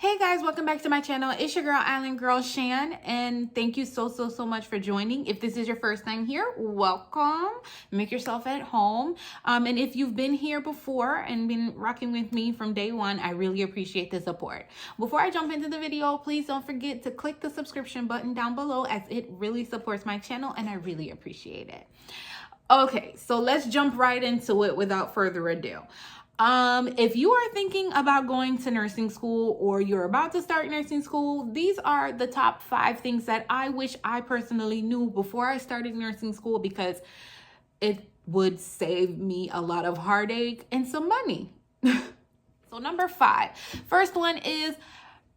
Hey guys, welcome back to my channel. It's your girl, Island Girl Shan, and thank you so much for joining. If this is your first time here, welcome. Make yourself at home. And if you've been here before and been rocking with me from day one, I really appreciate the support. Before I jump into the video, please don't forget to click the subscription button down below, as it really supports my channel and I really appreciate it. Okay, so let's jump right into it without further ado. If you are thinking about going to nursing school or you're about to start nursing school, these are the top 5 things that I wish I personally knew before I started nursing school, because it would save me a lot of heartache and some money. So number 5, first one is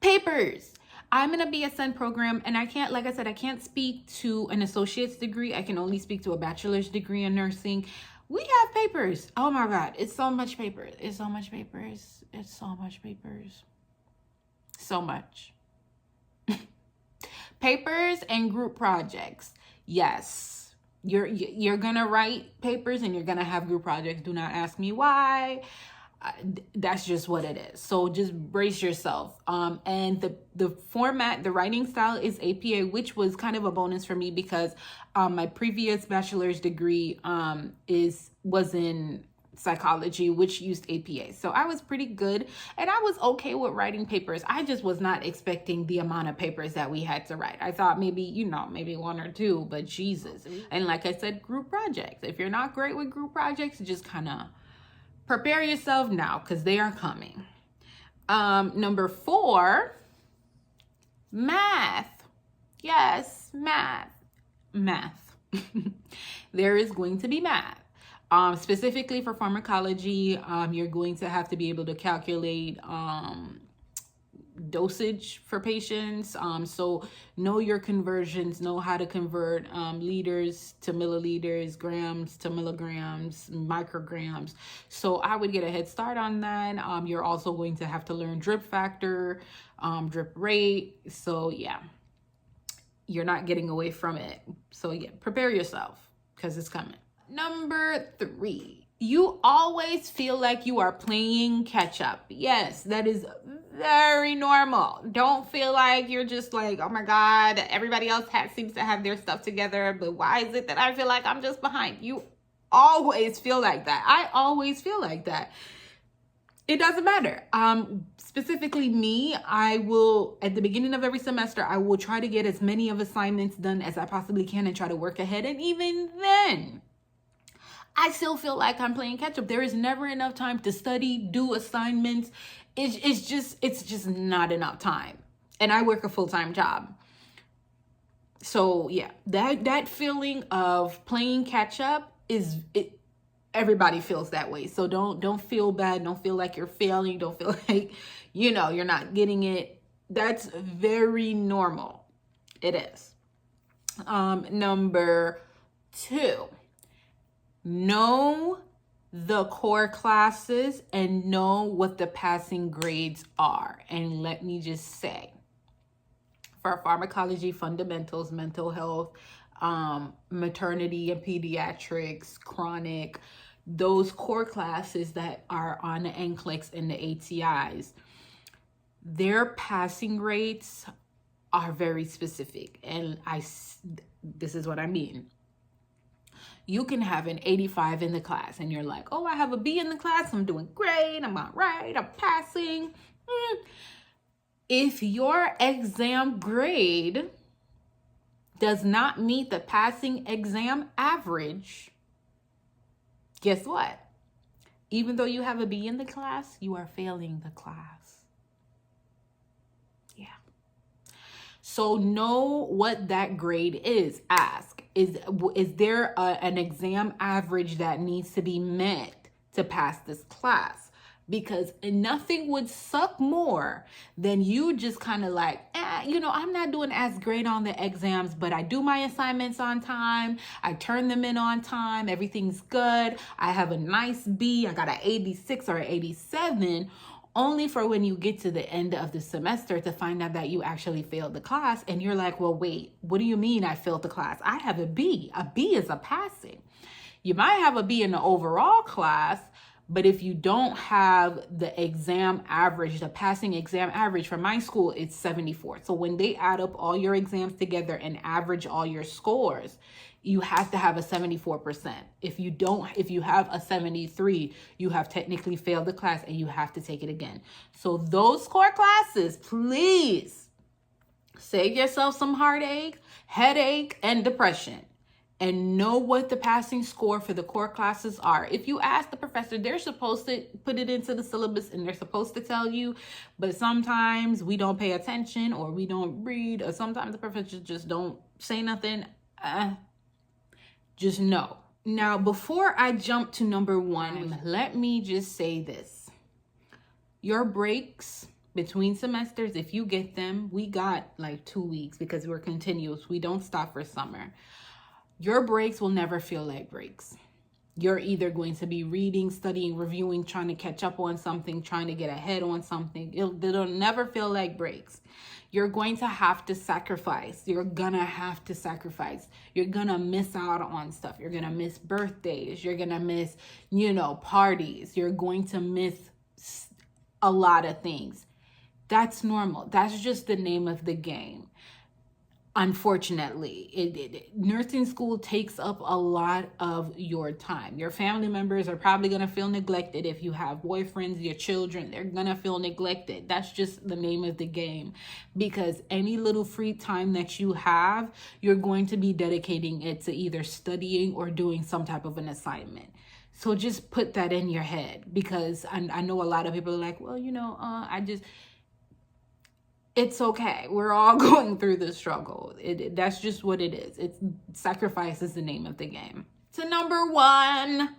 papers. I'm in a BSN program, and I can't, like I said, I can't speak to an associate's degree. I can only speak to a bachelor's degree in nursing. We have papers. Oh my God, it's so much paper. It's so much papers. It's so much papers. So much. Papers and group projects. Yes, you're gonna write papers and you're gonna have group projects. Do not ask me why. That's just what it is. So just brace yourself. And the format, the writing style is APA, which was kind of a bonus for me because my previous bachelor's degree was in psychology, which used APA. So I was pretty good and I was okay with writing papers. I just was not expecting the amount of papers that we had to write. I thought maybe, maybe 1 or 2, but Jesus. And like I said, group projects. If you're not great with group projects, just kind of prepare yourself now, because they are coming. Number 4, math. Yes, math. There is going to be math. Specifically for pharmacology, you're going to have to be able to calculate dosage for patients. So know your conversions, know how to convert liters to milliliters, grams to milligrams, micrograms. So I would get a head start on that. You're also going to have to learn drip factor, drip rate. So yeah, you're not getting away from it. So yeah, prepare yourself because it's coming. Number 3, you always feel like you are playing catch up. Yes, that is very normal. Don't feel like you're just like, oh my God, everybody else seems to have their stuff together, but why is it that I feel like I'm just behind? You always feel like that. I always feel like that. It doesn't matter. Specifically me, I will, at the beginning of every semester, I will try to get as many of assignments done as I possibly can and try to work ahead. And even then, I still feel like I'm playing catch up. There is never enough time to study, do assignments. It's just not enough time. And I work a full-time job. So yeah, that feeling of playing catch up everybody feels that way. So don't feel bad. Don't feel like you're failing. Don't feel like, you're not getting it. That's very normal. It is. Number 2. Know the core classes and know what the passing grades are. And let me just say, for pharmacology fundamentals, mental health, maternity and pediatrics, chronic, those core classes that are on the NCLEX and the ATIs, their passing rates are very specific. And this is what I mean. You can have an 85 in the class and you're like, oh, I have a B in the class. I'm doing great. I'm all right. I'm passing. If your exam grade does not meet the passing exam average, guess what? Even though you have a B in the class, you are failing the class. Yeah. So know what that grade is. Ask. Is there an exam average that needs to be met to pass this class? Because nothing would suck more than you just kind of like, I'm not doing as great on the exams, but I do my assignments on time. I turn them in on time. Everything's good. I have a nice B. I got an 86 or an 87. Only for when you get to the end of the semester to find out that you actually failed the class. And you're like, well, wait, what do you mean I failed the class? I have a B. A B is a passing. You might have a B in the overall class, But if you don't have the exam average, the passing exam average for my school, it's 74. So when they add up all your exams together and average all your scores, you have to have a 74%. If you have a 73, you have technically failed the class and you have to take it again. So those core classes, please save yourself some heartache, headache, and depression. And know what the passing score for the core classes are. If you ask the professor, they're supposed to put it into the syllabus and they're supposed to tell you, but sometimes we don't pay attention or we don't read, or sometimes the professors just don't say nothing. Just know. Now, before I jump to number 1, let me just say this. Your breaks between semesters, if you get them, we got like 2 weeks because we're continuous. We don't stop for summer. Your breaks will never feel like breaks. You're either going to be reading, studying, reviewing, trying to catch up on something, trying to get ahead on something. It'll never feel like breaks. You're going to have to sacrifice. You're gonna have to sacrifice. You're gonna miss out on stuff. You're gonna miss birthdays. You're gonna miss, parties. You're going to miss a lot of things. That's normal. That's just the name of the game. Unfortunately, nursing school takes up a lot of your time. Your family members are probably going to feel neglected. If you have boyfriends, your children, they're going to feel neglected. That's just the name of the game, because any little free time that you have, you're going to be dedicating it to either studying or doing some type of an assignment. So just put that in your head, because I know a lot of people are like, well, it's okay. We're all going through the struggle. That's just what it is. Sacrifice is the name of the game. To number 1,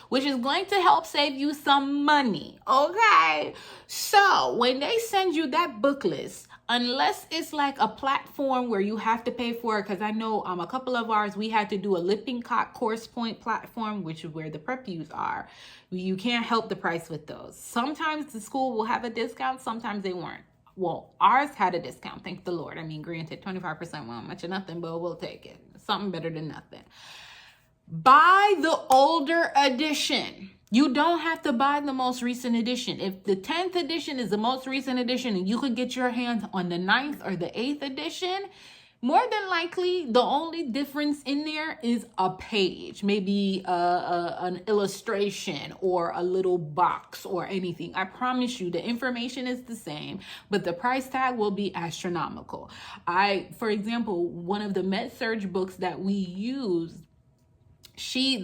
which is going to help save you some money. Okay. So when they send you that book list, unless it's like a platform where you have to pay for it, because I know a couple of ours, we had to do a Lippincott course point platform, which is where the prep views are. You can't help the price with those. Sometimes the school will have a discount. Sometimes they weren't. Well, ours had a discount, thank the Lord. I mean, granted, 25% wasn't much of nothing, but we'll take it. Something better than nothing. Buy the older edition. You don't have to buy the most recent edition. If the 10th edition is the most recent edition and you could get your hands on the 9th or the 8th edition, more than likely, the only difference in there is a page, maybe an illustration or a little box or anything. I promise you, the information is the same, but the price tag will be astronomical. For example, one of the med-surg books that we use, the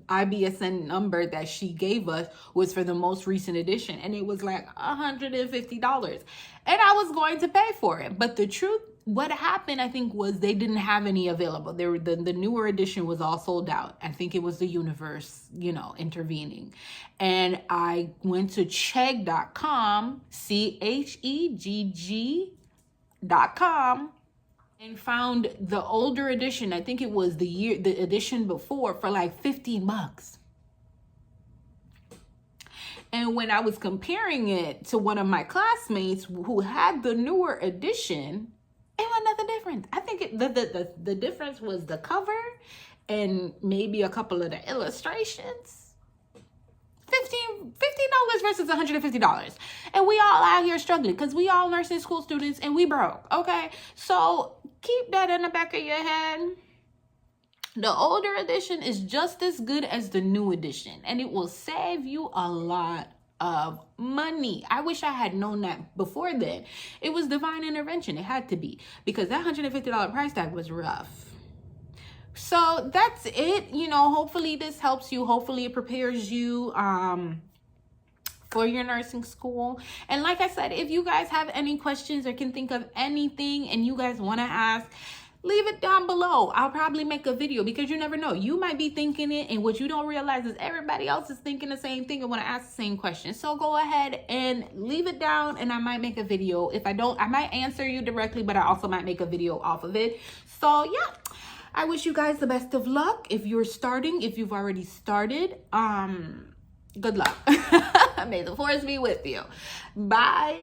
IBSN number that she gave us was for the most recent edition, and it was like $150. And I was going to pay for it. But the truth, what happened, I think, was they didn't have any available. The newer edition was all sold out. I think it was the universe, intervening. And I went to chegg.com, CHEGG.com, and found the older edition. I think it was the edition before, for like $15. And when I was comparing it to one of my classmates who had the newer edition, it was nothing different. I think the difference was the cover and maybe a couple of the illustrations. $15 versus $150. And we all out here struggling because we all nursing school students and we broke, okay? So keep that in the back of your head. The older edition is just as good as the new edition, and it will save you a lot of money. I wish I had known that before then. It was divine intervention. It had to be, because that $150 price tag was rough. So that's it. Hopefully this helps you. Hopefully it prepares you for your nursing school. And like I said, if you guys have any questions or can think of anything and you guys want to ask, leave it down below. I'll probably make a video, because you never know. You might be thinking it, and what you don't realize is everybody else is thinking the same thing and want to ask the same question. So go ahead and leave it down, and I might make a video. If I don't, I might answer you directly, but I also might make a video off of it. So yeah, I wish you guys the best of luck. If you're starting, if you've already started, good luck. May the force be with you. Bye.